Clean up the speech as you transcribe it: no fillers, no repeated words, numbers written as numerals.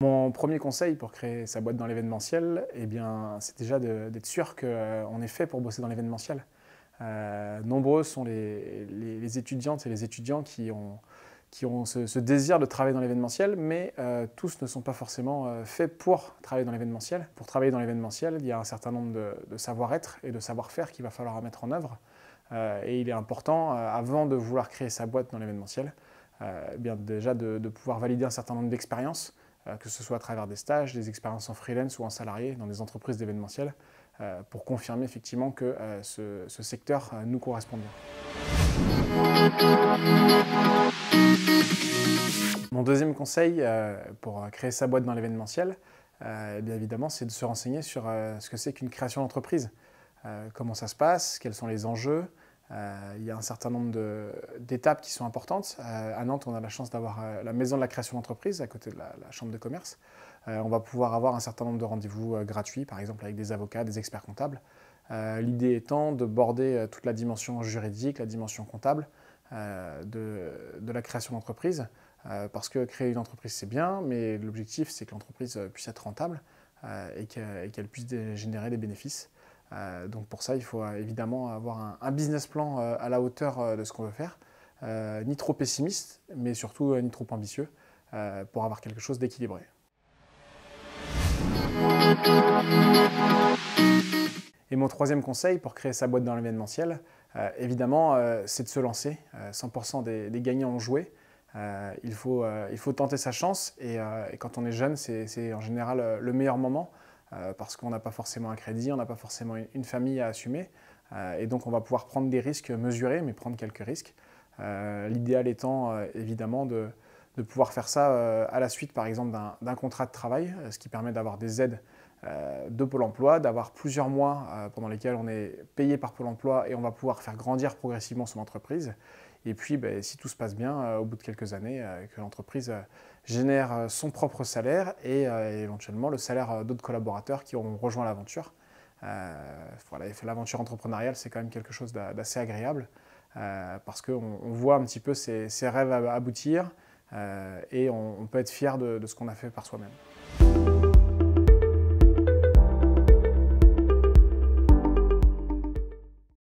Mon premier conseil pour créer sa boîte dans l'événementiel, eh bien, c'est déjà d'être sûr qu'on est fait pour bosser dans l'événementiel. Nombreux sont les étudiantes et les étudiants qui ont ce désir de travailler dans l'événementiel, mais tous ne sont pas forcément faits pour travailler dans l'événementiel. Pour travailler dans l'événementiel, il y a un certain nombre de savoir-être et de savoir-faire qu'il va falloir mettre en œuvre. Et il est important, avant de vouloir créer sa boîte dans l'événementiel, bien déjà de pouvoir valider un certain nombre d'expériences, que ce soit à travers des stages, des expériences en freelance ou en salarié dans des entreprises d'événementiel, pour confirmer effectivement que ce secteur nous correspond bien. Mon deuxième conseil pour créer sa boîte dans l'événementiel, bien évidemment, c'est de se renseigner sur ce que c'est qu'une création d'entreprise. Comment ça se passe, quels sont les enjeux. Il y a un certain nombre d'étapes qui sont importantes. À Nantes, on a la chance d'avoir la maison de la création d'entreprise à côté de la chambre de commerce. On va pouvoir avoir un certain nombre de rendez-vous gratuits, par exemple avec des avocats, des experts comptables. L'idée étant de border toute la dimension juridique, la dimension comptable de la création d'entreprise. Parce que créer une entreprise, c'est bien, mais l'objectif, c'est que l'entreprise puisse être rentable et qu'elle puisse générer des bénéfices. Donc pour ça, il faut évidemment avoir un business plan à la hauteur de ce qu'on veut faire, ni trop pessimiste, mais surtout ni trop ambitieux, pour avoir quelque chose d'équilibré. Et mon troisième conseil pour créer sa boîte dans l'événementiel, évidemment, c'est de se lancer. 100% des gagnants ont joué. Il faut tenter sa chance et quand on est jeune, c'est en général le meilleur moment. Parce qu'on n'a pas forcément un crédit, on n'a pas forcément une famille à assumer. Et donc on va pouvoir prendre des risques mesurés, mais prendre quelques risques. L'idéal étant évidemment de pouvoir faire ça à la suite par exemple d'un contrat de travail, ce qui permet d'avoir des aides de Pôle emploi, d'avoir plusieurs mois pendant lesquels on est payé par Pôle emploi et on va pouvoir faire grandir progressivement son entreprise. Et puis, si tout se passe bien, au bout de quelques années, que l'entreprise génère son propre salaire et éventuellement le salaire d'autres collaborateurs qui auront rejoint l'aventure. Voilà, l'aventure entrepreneuriale, c'est quand même quelque chose d'assez agréable parce qu'on voit un petit peu ses rêves aboutir et on peut être fier de ce qu'on a fait par soi-même.